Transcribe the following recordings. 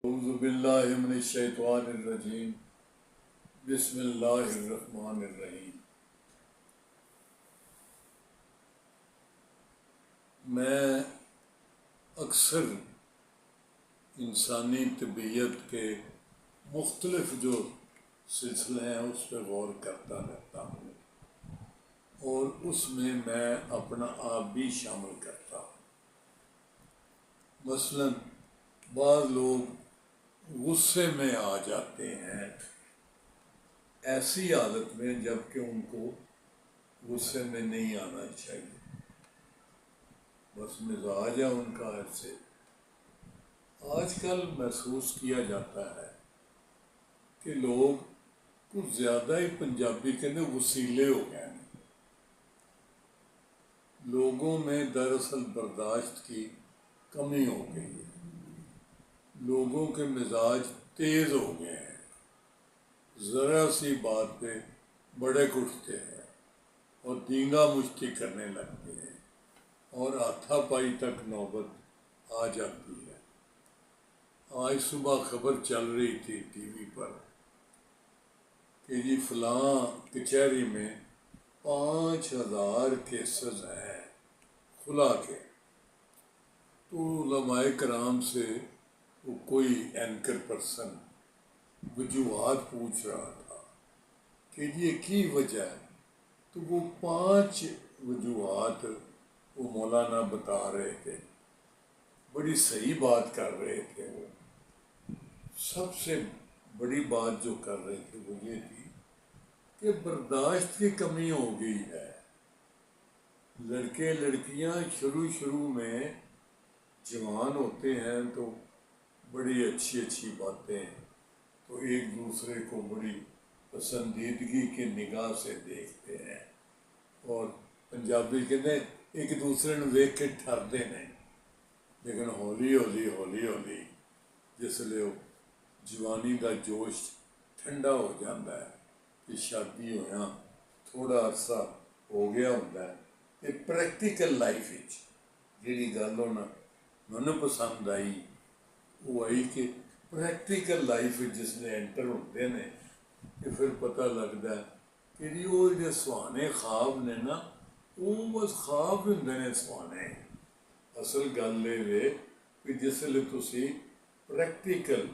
اعوذ باللہ من الشیطان الرجیم بسم اللہ الرحمن الرحیم۔ میں اکثر انسانی طبیعت کے مختلف جو سلسلے ہیں اس پہ غور کرتا رہتا ہوں اور اس میں اپنا آپ بھی شامل کرتا ہوں۔ مثلاً بعض لوگ غصے میں آ جاتے ہیں ایسی حالت میں جب کہ ان کو غصے میں نہیں آنا چاہیے، بس مزاج ہے ان کا ایسے۔ آج کل محسوس کیا جاتا ہے کہ لوگ کچھ زیادہ ہی پنجابی کے اندر غصیلے ہو گئے ہیں۔ لوگوں میں دراصل برداشت کی کمی ہو گئی ہے، لوگوں کے مزاج تیز ہو گئے ہیں، ذرا سی بات پہ بڑک اٹھتے ہیں اور دینگا مشتی کرنے لگتے ہیں اور ہاتھا پائی تک نوبت آ جاتی ہے۔ آج صبح خبر چل رہی تھی ٹی وی پر کہ جی فلاں کچہری میں 5000 کیسز ہیں خلا کے۔ تو علماء کرام سے وہ کوئی اینکر پرسن وجوہات پوچھ رہا تھا کہ یہ کی وجہ ہے، تو وہ 5 وجوہات وہ مولانا بتا رہے تھے، بڑی صحیح بات کر رہے تھے۔ وہ سب سے بڑی بات جو کر رہے تھے وہ یہ تھی کہ برداشت کی کمی ہو گئی ہے۔ لڑکے لڑکیاں شروع میں جوان ہوتے ہیں تو بڑی اچھی باتیں تو ایک دوسرے کو بڑی پسندیدگی کی نگاہ سے دیکھتے ہیں اور پنجابی کہتے ہیں ایک دوسرے نے دیکھ کے ٹھرتے ہیں، لیکن ہولی جس لئے جوانی کا جوش ٹھنڈا ہو جاتا ہے کہ شادی ہویا تھوڑا عرصہ ہو گیا ہوتا ہے کہ پریکٹیکل لائف جیڑی گل ہونا میں پسند آئی وہ آئی کہ پریکٹیکل لائف جس نے انٹر ہوتے ہیں کہ پھر پتہ لگتا ہے کہ جی وہ جو سہانے خواب نے نا وہ بس خواب ہوندے نے سہانے۔ اصل گل یہ کہ جس لئے تسی پریکٹیکل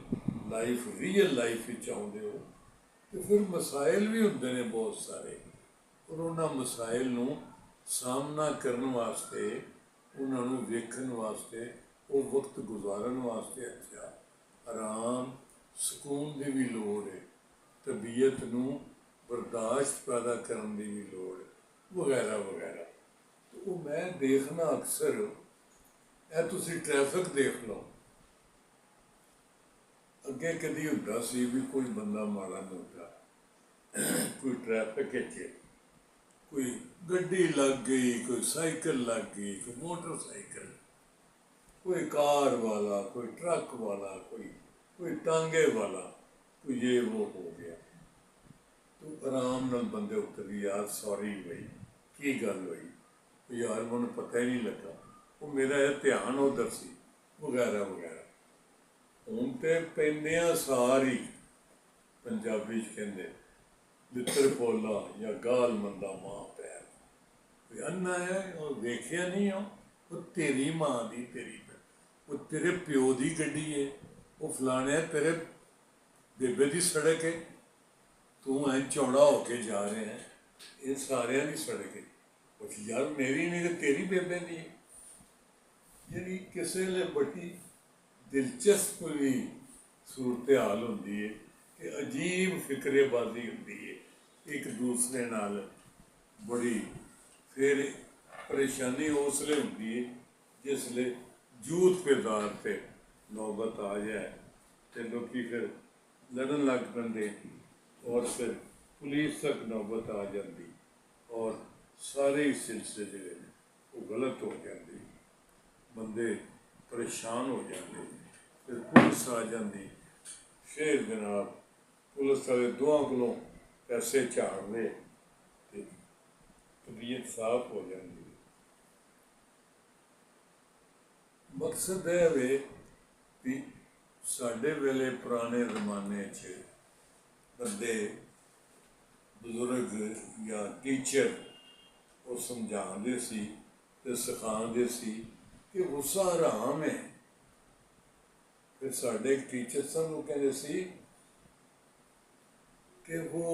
لائف ریئل لائف چاہتے ہو تو پھر مسائل بھی ہوندے نے بہت سارے، اور انہاں مسائل نو سامنا کرنے واسطے انہوں نے ویکھن واسطے وہ وقت گزارن واسطے اچھا آرام سکون دی بھی لوڑ ہے، طبیعت نو برداشت پیدا کرن دی بھی لوڑ ہے وغیرہ۔ تو وہ میں دیکھنا اکثر اے تسی ٹریفک دیکھ لو، اگے کدی ہوتا سی بھی کوئی بندہ ماڑا موٹا کوئی ٹریفک کوئی گڈی لگ گئی، کوئی سائیکل لگ گئی، کوئی موٹر سائیکل، کوئی کار والا، کوئی ٹرک والا، کوئی ٹانگے والا، کوئی یہ وہ ہو گیا تو آرام نال بندے اتر یار سوری بھائی کی گل ہوئی یار مجھے پتہ ہی نہیں لگا، وہ میرا دھیان ادھر سی وغیرہ۔ ہوں تے پیندیاں ساری پنجابی کہندے لتر پولا یا گال مندا ماں پیر کوئی انا ہے اور دیکھیا نہیں ہو وہ تیری ماں دی تیری وہ تیرے پیو دی گڈی ہے، وہ فلانے تیرے بیبے دی سڑک ہے، تو این چوڑا ہو کے جا رہے ہیں، یہ سارے دی سڑک ہے، کچھ یار میری نہیں تو تیری بیبے دی ہے۔ یعنی کسی لئے بڑی دلچسپ بھی صورتحال ہوندی ہے کہ عجیب فکرے بازی ہوندی ہے ایک دوسرے نال بڑی۔ پھر پریشانی اس لیے ہوندی ہے جس لئے جوت پہ دار پہ نوبت آ جائے تو لوگی پھر لڑن لگ پندے اور پھر پولیس تک نوبت آ جاتی اور سارے سلسلے جو ہیں وہ غلط ہو جاتے، بندے پریشان ہو جاتے، پھر پولیس آ جاتی، پھر جناب پولیس والے دعا کولوں پیسے جھاڑ دے طبیعت صاف ہو جاتی۔ مقصد ہے کہ ਸਾਡੇ ਵੇਲੇ ਪੁਰਾਣੇ ਜ਼ਮਾਨੇ 'ਚ ਬੰਦੇ ਬਜ਼ੁਰਗ ਜਾਂ ਟੀਚਰ ਉਹ ਸਮਝਾਉਂਦੇ ਸੀ ਤੇ ਸਿਖਾਉਂਦੇ ਸੀ ਕਿ ਗੁੱਸਾ ਹਰਾਮ ਹੈ। ਫਿਰ ਸਾਡੇ ਇੱਕ ਟੀਚਰ ਸਾਨੂੰ ਕਹਿੰਦੇ ਸੀ कि वो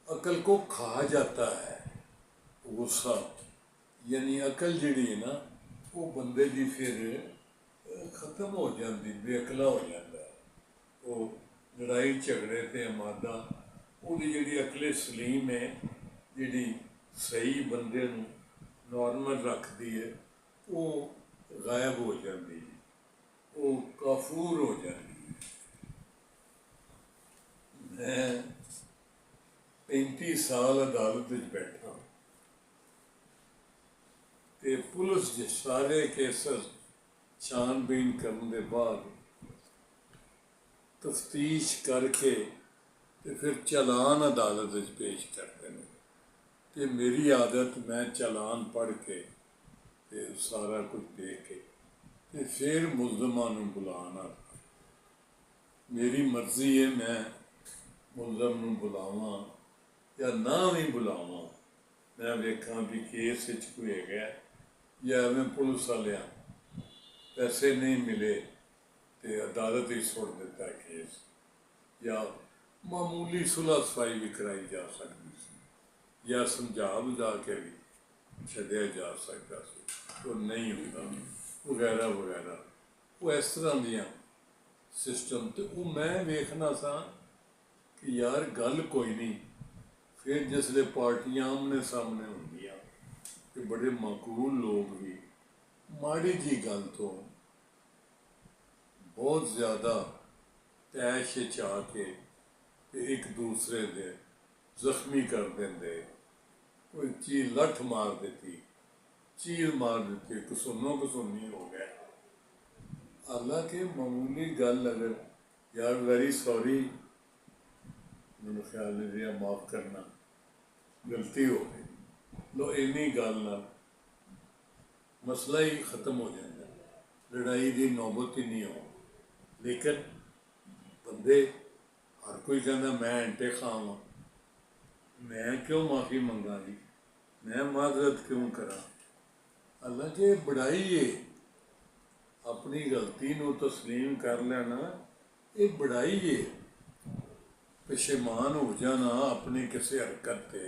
अकल को खा जाता है। गुस्सा यानी अकल जिहड़ी है ना वो बंदे दी फिर खत्म हो जाती, बेअकला हो जाता है। वो लड़ाई झगड़े ते मादा ਉਹਦੀ ਜਿਹੜੀ ਅਕਲੇ ਸਲੀਮ ਹੈ, ਜਿਹੜੀ ਸਹੀ ਬੰਦੇ ਨੂੰ ਨੋਰਮਲ ਰੱਖਦੀ ਹੈ, ਉਹ ਗਾਇਬ ਹੋ ਜਾਂਦੀ ਹੈ, ਉਹ ਕਾਫੂਰ ਹੋ ਜਾਂਦੀ ਹੈ। मैं 35 साल अदालत में बैठा ते पुलिस के सारे केसेस छानबीन करने के बाद तफ्तीश करके ते फिर चलान अदालत में पेश करते हैं। ते मेरी आदत, मैं चलान पढ़ के ते सारा कुछ देख के ते फिर मुलजमान नूं बुलाना। मेरी मर्जी है मैं मुलजम ਨੂੰ ਬੁਲਾਵਾਂ ਜਾਂ ਨਾ ਵੀ ਬੁਲਾਵਾਂ। ਮੈਂ ਵੇਖਾਂ ਵੀ ਕੇਸ ਵਿੱਚ ਕੋਈ ਹੈਗਾ ਜਾਂ ਐਵੇਂ ਪੁਲਿਸ ਵਾਲਿਆਂ ਪੈਸੇ ਨਹੀਂ ਮਿਲੇ ਤੇ ਅਦਾਲਤ ਹੀ ਸੁੱਟ ਦਿੱਤਾ ਕੇਸ, ਜਾਂ ਮਾਮੂਲੀ ਸੁਲਹ ਸਫਾਈ ਵੀ ਕਰਾਈ ਜਾ ਸਕਦੀ ਸੀ ਜਾਂ ਸਮਝਾ ਬੁਝਾ ਕੇ ਵੀ ਛੱਡਿਆ ਜਾ ਸਕਦਾ ਸੀ, ਉਹ ਨਹੀਂ ਹੁੰਦਾ ਵਗੈਰਾ ਵਗੈਰਾ। ਉਹ ਇਸ ਤਰ੍ਹਾਂ ਦੀਆਂ ਸਿਸਟਮ ਤੇ ਉਹ ਮੈਂ ਵੇਖਣਾ ਸਾਂ कि यार गल कोई नहीं। फिर जिसले पार्टियां आमने सामने होंदियां ते बड़े माकूल लोग भी माड़ी जी गल तो बहुत ज़्यादा तैश चा के एक दूसरे दे जख्मी कर देंदे, कोई चीज लठ मार देती, चीर मार देती, कसूनो कसूनी हो गए। हालांकि मामूली गल अगर यार वेरी सॉरी, मेरे ख्याल में दिया माफ़ करना, गलती हो गई, लो इन्नी गल नाल मसला ही ख़त्म हो जाता, लड़ाई की नौबत ही नहीं हो। लेकिन बंदे हर कोई कहता मैं अंटे खावां, मैं क्यों माफ़ी मंगा जी, मैं माजरत क्यों करा। हालांकि बड़ाई है, अपनी गलती नूं तस्लीम कर लेना ये बड़ाई है। पशेमान हो जाना अपनी किसी हरकत से,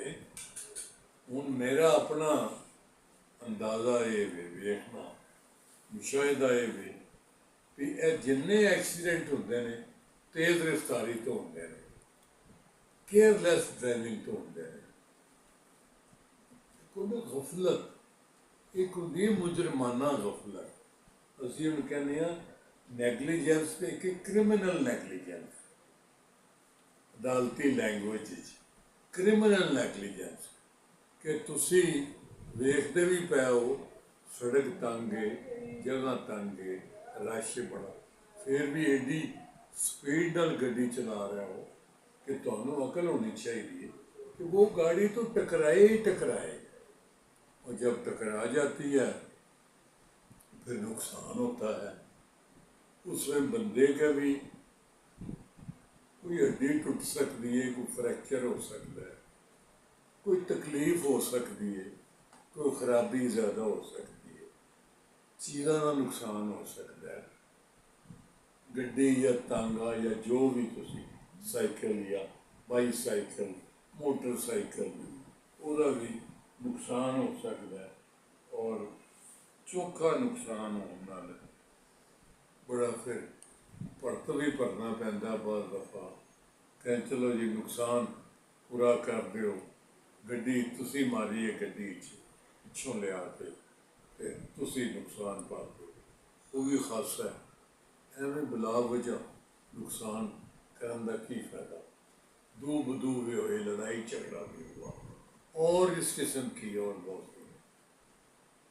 हूँ मेरा अपना अंदाज़ा ये वे वेखना मुशाहिदा ये भी ये जिन्ने एक्सीडेंट होंदे ने तेज़ रफ्तारी तो होंदे ने, केयरलैस ड्राइविंग तो होंदे ने। कोई गफलत एक होंदी है, मुजरमाना गफलत। असीं हुण कहने नैगलीजेंस ते एक क्रिमिनल नैगलीजेंस, अदालती लैंग्वेज क्रिमिनल नैगलीजेंस कि तुसी वेखते भी पै हो सड़क तंग है, जगह तंग है, रश बड़ा, फिर भी एडी स्पीड नाल गड्डी चला रहे हो कि तुहानू अकल होनी चाहिए कि वो गाड़ी तो टकराए ही टकराए, और जब टकरा जाती है फिर नुकसान होता है। उसमें बंदे का भी कोई हड्डी टुट सकती है, कोई फ्रैक्चर हो सकता है, कोई तकलीफ हो सकती है, कोई खराबी ज़्यादा हो सकती है, चीज़ों का नुकसान हो सकता है। गड्डी या तांगा या जो भी तुसी साइकिल या बाईसाइकिल मोटरसाइकिल ਉਹਦਾ भी नुकसान हो सकता है, और चोखा नुकसान होने नाल बड़ा फिर भरत भी भरना पैंदा बाद दफा। कहें चलो जी नुकसान पूरा कर दो, गड्डी तुसी मारी है, गड्डी पिछों लिया के तुसी नुकसान पा दो, वो भी खासा है। एवं बिला वजह नुकसान करने का की फायदा। दो बदू भी हुए, लड़ाई झगड़ा भी हुआ और इस किस्म की और बहुत हुई।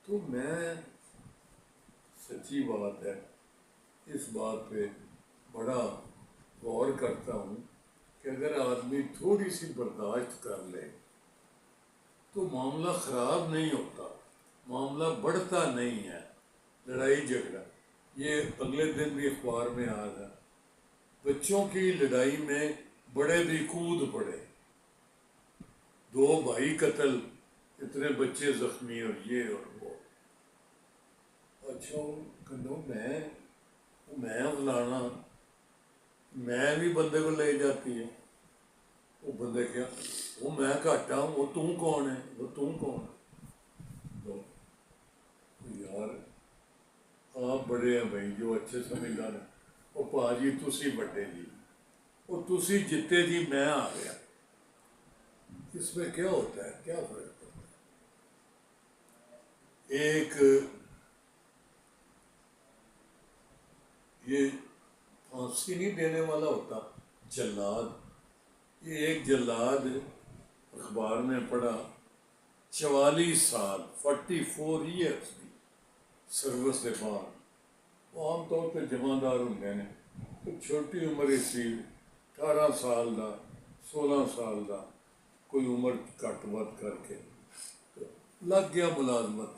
तो मैं सच्ची बात है इस बात पे बड़ा गौर करता हूँ कि अगर आदमी थोड़ी सी बर्दाश्त कर ले तो मामला ख़राब नहीं होता, मामला बढ़ता नहीं है। लड़ाई झगड़ा ये अगले दिन भी अखबार में आ था, बच्चों की लड़ाई में बड़े भी कूद पड़े, 2 भाई कत्ल, इतने बच्चे जख्मी और ये और वो। अच्छा कहो मैं फलाना, मैं भी बंदे को ले जाती है। वो बंदे क्या, वो मैं घट हाँ, वो तू कौन है, वो तू कौन है। तो यार आप बड़े हैं भाई, जो अच्छे समझदार हैं, वो भाजी तुसी बड़े जी, वो तुसी जिते जी, मैं आ गया, इसमें क्या होता है, क्या फर्क पड़ता है। एक ये फांसी नहीं देने वाला होता जल्लाद, ये एक जल्लाद अखबार में पढ़ा, 44 साल 44 ईयर्स की सर्विस के बाद, वो आमतौर पर जमादार होंगे ने, तो छोटी उम्र सी 18 साल का 16 साल का, कोई उम्र घट वध करके तो लग गया मुलाजमत।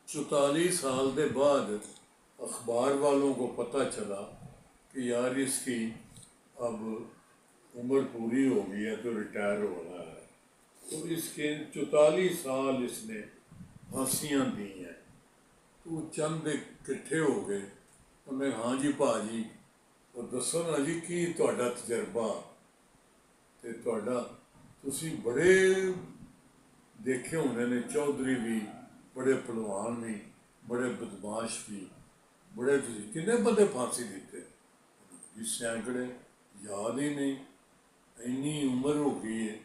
44 साल के बाद अखबार वालों को पता चला कि यार इसकी अब उम्र पूरी हो गई है, तो रिटायर हो रहा है। तो इसके 44 साल इसने फांसियाँ दी हैं। तो चंद इकट्ठे हो गए, उन्हें हाँ जी भाजी, तो दसो ना जी की तुहाडा तजर्बा, ते तुहाडा तुसी बड़े देखे होने ने, चौधरी भी बड़े पहलवान भी, बड़े बदमाश भी, बड़े तुसी किन्ने बंदे फांसी दिते जी? सैकड़े, याद ही नहीं, इन्नी उम्र हो गई है।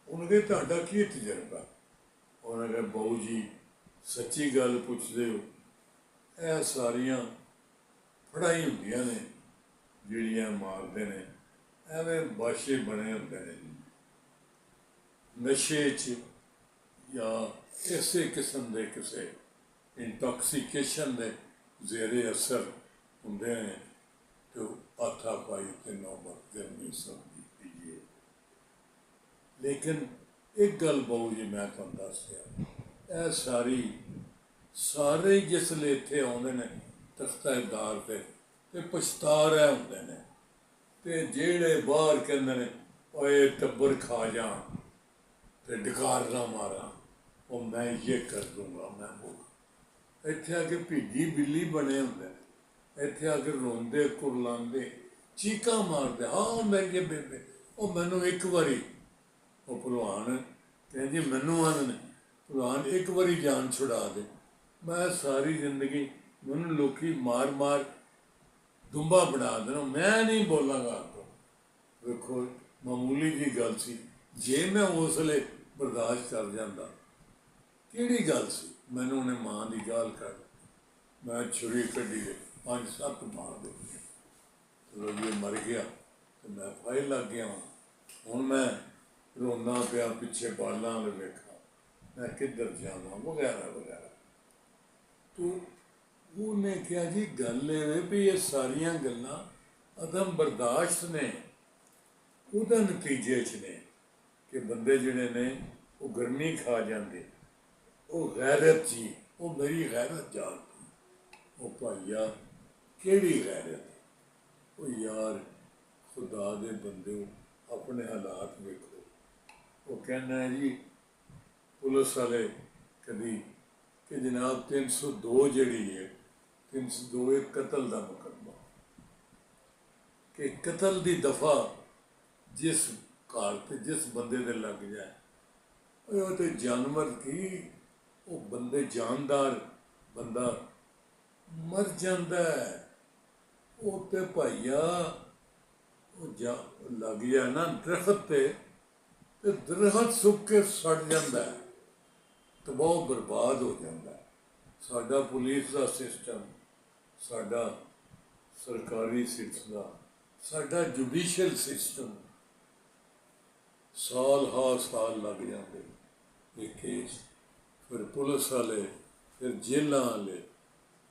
उन्हें तुहाडा की तजर्बा? उन्हें कहा बहू जी सच्ची गल पुछदे हो, ਇਹ ਸਾਰੀਆਂ ਫੜਾਈ ਹੁੰਦੀਆਂ ਨੇ ਜਿਹੜੀਆਂ ਮਾਰਦੇ ਨੇ, ਐਵੇਂ ਬਾਸ਼ੇ ਬਣੇ ਹੁੰਦੇ ਨੇ ਨਸ਼ੇ 'ਚ ਜਾਂ ਇਸੇ ਕਿਸਮ ਦੇ ਕਿਸੇ ਇੰਟੌਕਸੀਕੇਸ਼ਨ ਦੇ ਜ਼ੇਰੇ ਅਸਰ ਹੁੰਦੇ ਨੇ, ਤੇ ਆਥਾ ਪਾਈ ਤੇ ਨੌਬਤ ਗਰਮੀ ਸਰਦੀ ਪੀਏ। ਲੇਕਿਨ ਇੱਕ ਗੱਲ ਬਾਊ ਜੀ ਮੈਂ ਤੁਹਾਨੂੰ ਦੱਸ ਰਿਹਾ, ਇਹ ਸਾਰੇ ਜਿਸਲੇ ਇੱਥੇ ਆਉਂਦੇ ਨੇ ਤਖਤਾਦਾਰ ਤੇ ਪਛਤਾ ਰਹੇ ਹੁੰਦੇ ਨੇ, ਤੇ ਜਿਹੜੇ ਬਾਹਰ ਕਹਿੰਦੇ ਨੇ ਓਏ ਟੱਬਰ ਖਾ ਜਾ ਤੇ ਡਕਾਰ ਨਾ ਮਾਰਾਂ, ਉਹ ਮੈਂ ਇਹ ਕਰ ਦੂੰਗਾ, ਮੈਂ ਉਹ ਇੱਥੇ ਆ ਕੇ ਭੀਜੀ ਬਿੱਲੀ ਬਣੇ ਹੁੰਦੇ ਨੇ, ਇੱਥੇ ਆ ਕੇ ਰੋਂਦੇ ਕੁਰਲਾਉਂਦੇ ਚੀਕਾਂ ਮਾਰਦੇ, ਹਾਂ ਮੇਰੀ ਬੇਬੇ, ਉਹ ਮੈਨੂੰ ਇੱਕ ਵਾਰੀ, ਉਹ ਭਲਵਾਨ ਕਹਿੰਦੇ ਮੈਨੂੰ ਆਨ ਨੇ ਭਲਵਾਨ ਇੱਕ ਵਾਰੀ ਜਾਨ ਛੁਡਾ ਦੇ, मैं सारी जिंदगी मैंने लोग मार मार दुंबा बना देना, मैं नहीं बोलांगा आपको। देखो मामूली जी गल सी, जे मैं उसले बर्दाश्त कर जाता, किहड़ी गल सी, मैनू उन्हें मां की गाल कर, मैं छुरी कढ़ी 5-7 मार दे, चलो जी मर गया तो मैं फाइल लग गया, हुण मैं रोना पिया पिछे बालों वाल वेखा, मैं किधर जावां वगैरह वगैरह। तो उन्हें क्या जी गल भी ये सारिया गल्लां अदम बर्दाश्त ने, उहदे नतीजे च ने कि बंदे जिहड़े ने वो गर्मी खा जाते, वो गैरत जी, वो मेरी गैरत जागती, वो भाईया केड़ी गैरत, वो यार खुदा दे बंदे अपने हालात वेखो। वो कहना है जी पुलिस वाले कभी कि जनाब 302 जड़ी है, 302 एक कतल का मुकदमा, कि कतल की दफा जिस घर पर जिस बंदे दे लग जाए, वो तो जानवर की, वो बंदे जानदार बंदा मर जाता है, वो तो भाईया लग जाए ना दरख्त पे, तो दरख्त सुख के सड़ जाता है, तो बहुत बर्बाद हो जाता है। साडा पुलिस का सिस्टम, साडा सरकारी सिलसिला, साडा जुडिशल सिस्टम, साल साल लग जाते ये केस, फिर पुलिस वाले, फिर जेलों वाले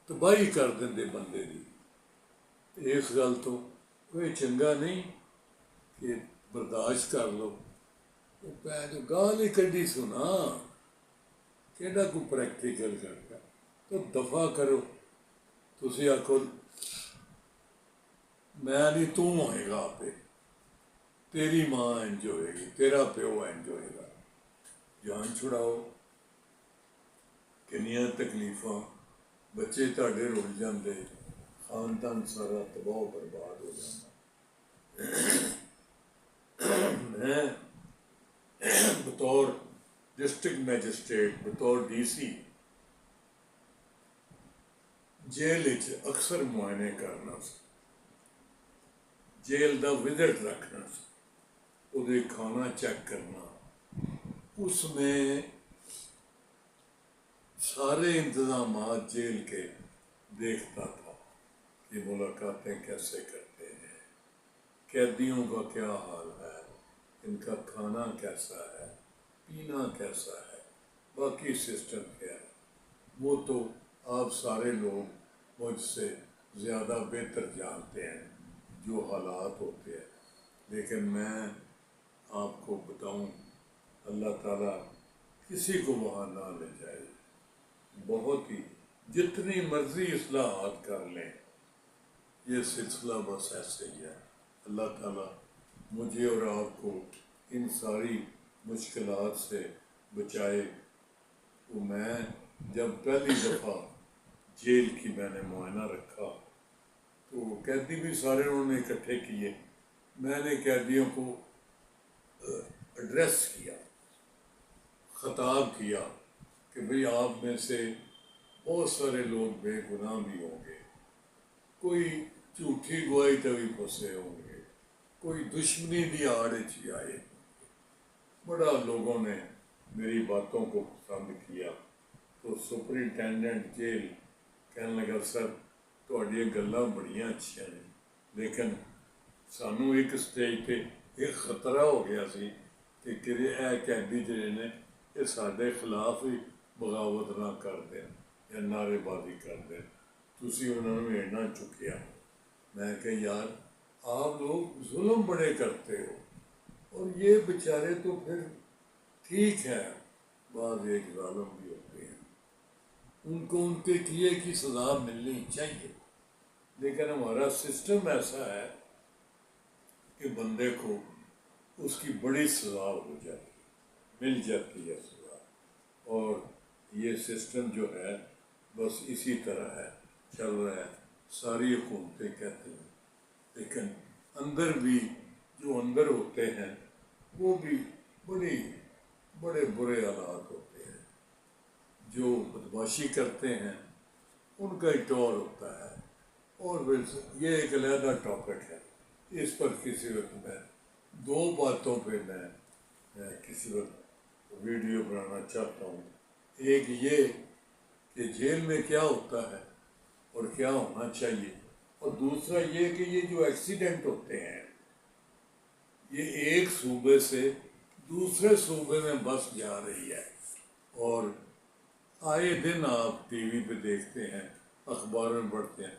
तबाही कर देंगे बंदे की। इस गल तो कोई चंगा नहीं कि बर्दाश्त कर लो, वो पैर गाल ही कढ़ी सुना, केड़ा को प्रैक्टिकल करता, तो दफा करो, ਤੁਸੀਂ ਆਖੋ ਮੈਂ ਨਹੀਂ, ਤੂੰ ਹੋਏਗਾ ਆਪੇ, ਤੇਰੀ ਮਾਂ ਇੰਜ ਹੋਏਗੀ, ਤੇਰਾ ਪਿਓ ਇੰਜ ਹੋਏਗਾ। ਜਾਨ ਛੁਡਾਓ। ਕਿੰਨੀਆਂ ਤਕਲੀਫਾਂ, ਬੱਚੇ ਤੁਹਾਡੇ ਰੁੱਲ ਜਾਂਦੇ, ਖਾਨਦਾਨ ਸਾਰਾ ਤਬਾਹ ਬਰਬਾਦ ਹੋ ਜਾਂਦਾ। ਮੈਂ ਬਤੌਰ ਡਿਸਟ੍ਰਿਕਟ ਮੈਜਿਸਟ੍ਰੇਟ, ਬਤੌਰ DC ਜੇਲ੍ਹ ਵਿੱਚ ਅਕਸਰ ਮੁਆਇਨੇ ਕਰਨਾ ਸੀ, जेल का विजिट रखना, उधर खाना चेक करना, उसमें सारे इंतजाम जेल के देखता था कि मुलाकातें कैसे करते हैं, कैदियों का क्या हाल है, इनका खाना कैसा है, पीना कैसा है, बाकी सिस्टम क्या है, वो तो आप सारे लोग मुझसे ज़्यादा बेहतर जानते हैं जो हालात होते हैं। लेकिन मैं आपको बताऊं, अल्लाह ताला किसी को वहाँ ना ले जाए। बहुत ही जितनी मर्जी इस्लाहात कर लें, ये सिलसिला बस ऐसे ही है। अल्लाह ताला मुझे और आपको इन सारी मुश्किलात से बचाए। तो मैं जब पहली दफ़ा जेल की मैंने मुआयना रखा तो कैदी भी सारे उन्होंने इकट्ठे किए, मैंने कैदियों को एड्रेस किया, ख़ताब किया कि भाई आप में से बहुत सारे लोग बेगुनाह भी होंगे, कोई झूठी गवाही तक भी फंसे होंगे, कोई दुश्मनी की आड़ ही आए। बड़ा लोगों ने मेरी बातों को पसंद किया। तो सुपरिटेंडेंट जेल कहने लगा, सर तुहाडियां गल्लां बड़ियां अच्छियां ने, लेकिन सानू एक स्टेज पे एक खतरा हो गया सी कि किरे ए कैदी जिहड़े ने ये साडे खिलाफ ही बगावत ना कर देन या नारेबाजी कर देन, तुसीं उन्हां नूं इन्ना चुकिया। मैं कहा यार आप लोग जुल्म बड़े करते हो, और ये बेचारे तो फिर ठीक है, बाद एक जालिम भी होते हैं, उनको उनके किए की सज़ा मिलनी चाहिए। लेकिन हमारा सिस्टम ऐसा है कि बंदे को उसकी बड़ी सज़ा हो जाती, मिल जाती है सज़ा, और ये सिस्टम जो है बस इसी तरह है, चल रहा है। सारी हुकूमतें कहती हैं, लेकिन अंदर भी जो अंदर होते हैं वो भी बड़े बुरे हालात होते हैं। जो बदमाशी करते हैं उनका एक टौर होता है, और फिर ये एक अलग टॉपिक है, इस पर किसी वक्त मैं दो बातों पे मैं किसी वक्त वीडियो बनाना चाहता हूँ। एक ये कि जेल में क्या होता है और क्या होना चाहिए, और दूसरा ये कि ये जो एक्सीडेंट होते हैं ये एक सूबे से दूसरे सूबे में बस जा रही है, और आए दिन आप टीवी पे देखते हैं, अखबारों में पढ़ते हैं,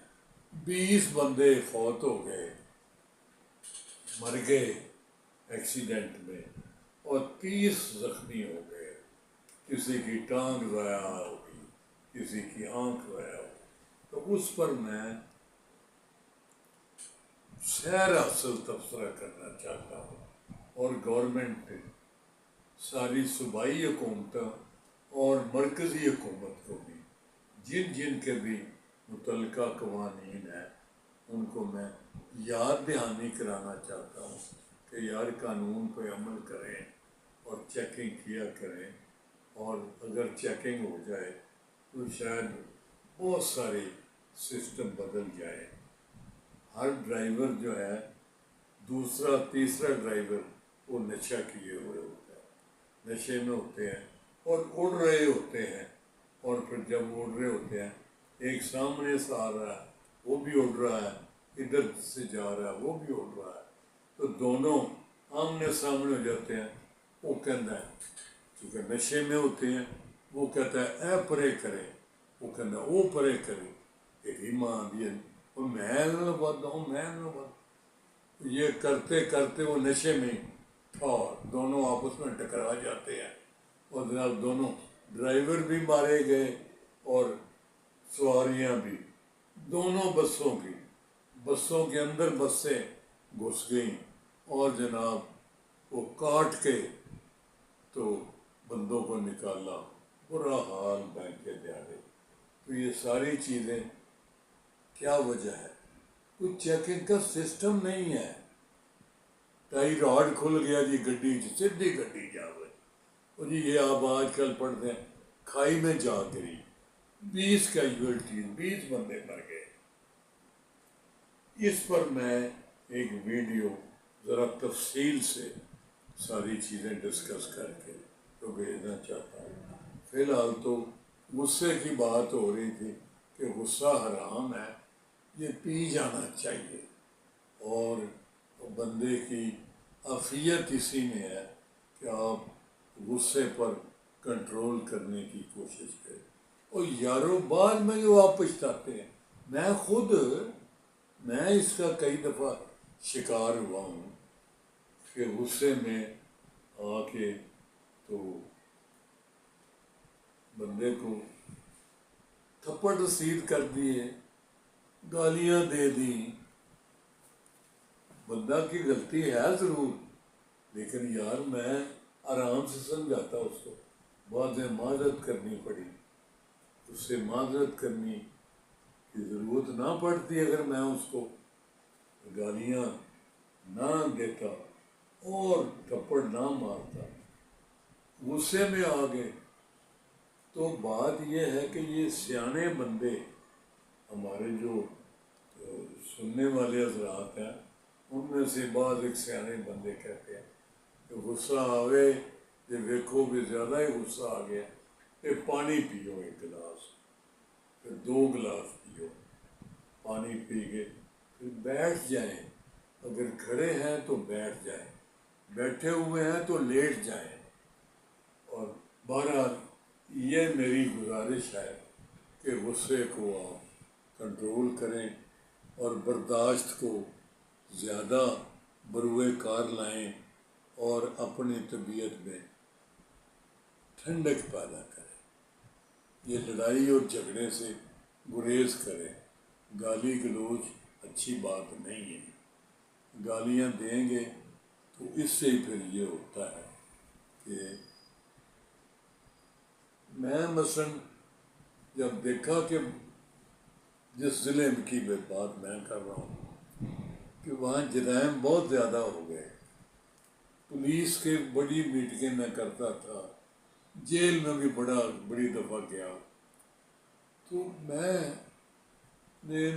20 बंदे फौत हो गए, मर गए एक्सीडेंट में, और 30 जख्मी हो गए, किसी की टांग ज़ाया होगी, किसी की आंख ज़ाया होगी। तो उस पर मैं सैर असल तबसरा करना चाहता हूँ, और गवर्नमेंट सारी सूबाई हुकूमत और मरकज़ी हुकूमत को भी, जिन जिन के भी मुतल्लिका कवानीन है उनको मैं याद दहानी कराना चाहता हूँ कि यार कानून पे अमल करें और चेकिंग किया करें, और अगर चेकिंग हो जाए तो शायद बहुत सारे सिस्टम बदल जाए। हर ड्राइवर जो है, दूसरा तीसरा ड्राइवर वो नशा किए हुए होता है, नशे में होते हैं और उड़ रहे होते हैं, और फिर जब उड़ रहे होते हैं एक सामने से आ रहा है वो भी उड़ रहा है, इधर से जा रहा है वो भी उड़ रहा है, तो दोनों आमने सामने हो जाते हैं। वो कहता है, क्योंकि नशे में होते हैं, वो कहता है ए परे करे, वो कहता है वो परे करे, एक माँ भी है, और मैं ना बद हूँ, मैं ना बद, ये करते करते वो नशे में और दोनों आपस में टकरा जाते हैं, और जनाब दोनों ड्राइवर भी मारे गए और सवारियाँ भी, دونوں بسوں کے اندر بسیں گھس گئیں اور جناب وہ کاٹ کے تو بندوں کو نکالا، برا حال بینک کے دیہڑے۔ تو یہ ساری چیزیں کیا وجہ ہے؟ کوئی چیکنگ کا سسٹم نہیں ہے۔ ٹائی راڈ کھل گیا جی، گڈی سیدھی گڈی جا گئی، اور جی یہ آپ آج کل پڑھتے ہیں کھائی میں جا گری، 20 کیجویلٹیز، 20 بندے مر گئے۔ اس پر میں ایک ویڈیو ذرا تفصیل سے ساری چیزیں ڈسکس کر کے تو بھیجنا چاہتا ہوں۔ فی الحال تو غصے کی بات ہو رہی تھی کہ غصہ حرام ہے، یہ پی جانا چاہیے، اور بندے کی عافیت اسی میں ہے کہ آپ غصے پر کنٹرول کرنے کی کوشش کریں۔ اور یارو بعد میں جو آپ پچھتاتے ہیں، میں اس کا کئی دفعہ شکار ہوا ہوں کہ غصے میں آ کے تو بندے کو تھپڑ رسید کر دیے، گالیاں دے دیں۔ بندہ کی غلطی ہے ضرور، لیکن یار میں آرام سے سمجھاتا اس کو، بعد میں معذرت کرنی پڑی، اس سے معذرت کرنی کی ضرورت نہ پڑتی اگر میں اس کو گالیاں نہ دیتا اور تھپڑ نہ مارتا۔ غصے میں آ گئے تو بات یہ ہے کہ یہ سیانے بندے ہمارے جو سننے والے حضرات ہیں، ان میں سے بعض ایک سیانے بندے کہتے ہیں کہ غصہ آوے کہ دیکھو بھی زیادہ ہی غصہ آ گیا، پھر پانی پیو 1 گلاس، پھر 2 گلاس پیو، پانی پی کے پھر بیٹھ جائیں، اگر کھڑے ہیں تو بیٹھ جائیں، بیٹھے ہوئے ہیں تو لیٹ جائیں۔ اور بہرحال یہ میری گزارش ہے کہ غصے کو آپ کنٹرول کریں اور برداشت کو زیادہ بروئے کار لائیں اور اپنی طبیعت میں ٹھنڈک پیدا کریں۔ یہ لڑائی اور جھگڑے سے گریز کریں۔ گالی گلوچ اچھی بات نہیں ہے، گالیاں دیں گے تو اس سے ہی پھر یہ ہوتا ہے کہ میں مثلاً جب دیکھا کہ جس ضلع کی بات میں کر رہا ہوں کہ وہاں جرائم بہت زیادہ ہو گئے، پولیس کے بڑی میٹنگیں میں کرتا تھا، جیل میں بھی بڑی دفعہ گیا، تو میں نے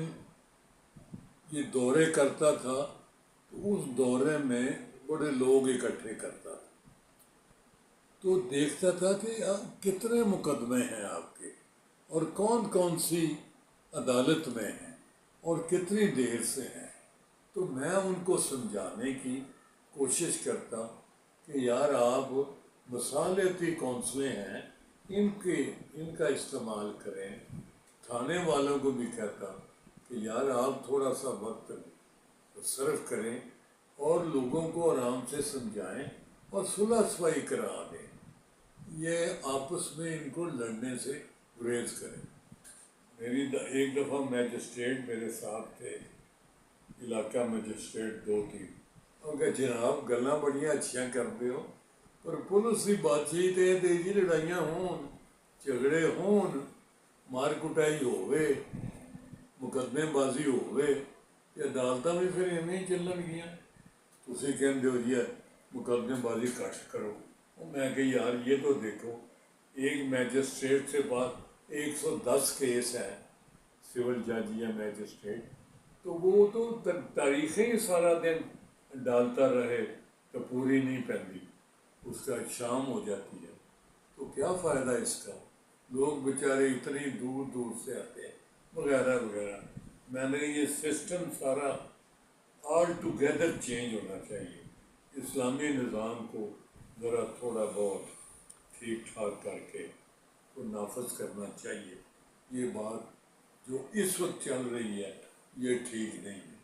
یہ دورے کرتا تھا، تو اس دورے میں بڑے لوگ اکٹھے کرتا تھا، تو دیکھتا تھا کہ کتنے مقدمے ہیں آپ کے اور کون کون سی عدالت میں ہیں اور کتنی دیر سے ہیں۔ تو میں ان کو سمجھانے کی کوشش کرتا کہ یار آپ مصالحتی کونسلیں ہیں، ان کا استعمال کریں۔ تھانے والوں کو بھی کہتا کہ یار آپ تھوڑا سا وقت صرف کریں اور لوگوں کو آرام سے سمجھائیں اور صلح صفائی کرا دیں، یہ آپس میں ان کو لڑنے سے گریز کریں۔ ایک دفعہ میجسٹریٹ میرے ساتھ تھے، علاقہ میجسٹریٹ 2 تھی، اور کہ جناب گلاں بڑیاں اچھیاں کرتے ہو، پر پولیس کی بات چیت ہے تو جی لڑائیاں ہون، جھگڑے ہون، مار کٹائی ہوئے، مقدمے بازی ہوئے، کہ عدالتاں بھی پھر ایویں ہی چلن گیاں، تسی کہندے ہو جی مقدمے بازی کٹ کرو۔ میں کہ یار یہ تو دیکھو، ایک میجسٹریٹ سے بعد 110 کیس ہیں، سول جج یا میجسٹریٹ، تو وہ تو تاریخیں سارا دن ڈالتا رہے تو پوری نہیں پہنتی، اس کا شام ہو جاتی ہے، تو کیا فائدہ اس کا؟ لوگ بیچارے اتنی دور دور سے آتے ہیں وغیرہ وغیرہ۔ میں نے یہ سسٹم سارا آل ٹوگیدر چینج ہونا چاہیے، اسلامی نظام کو ذرا تھوڑا بہت ٹھیک ٹھاک کر کے کو نافذ کرنا چاہیے۔ یہ بات جو اس وقت چل رہی ہے یہ ٹھیک نہیں ہے۔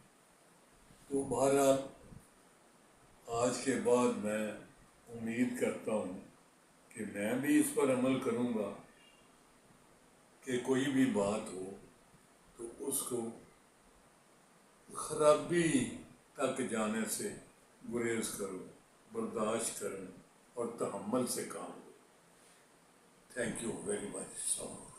تو بہرحال آج کے بعد میں امید کرتا ہوں کہ میں بھی اس پر عمل کروں گا کہ کوئی بھی بات ہو تو तो उसको खराबी तक जाने से गुरेज करो, बर्दाश्त करो और तहम्मुल से काम लो। Thank you very much.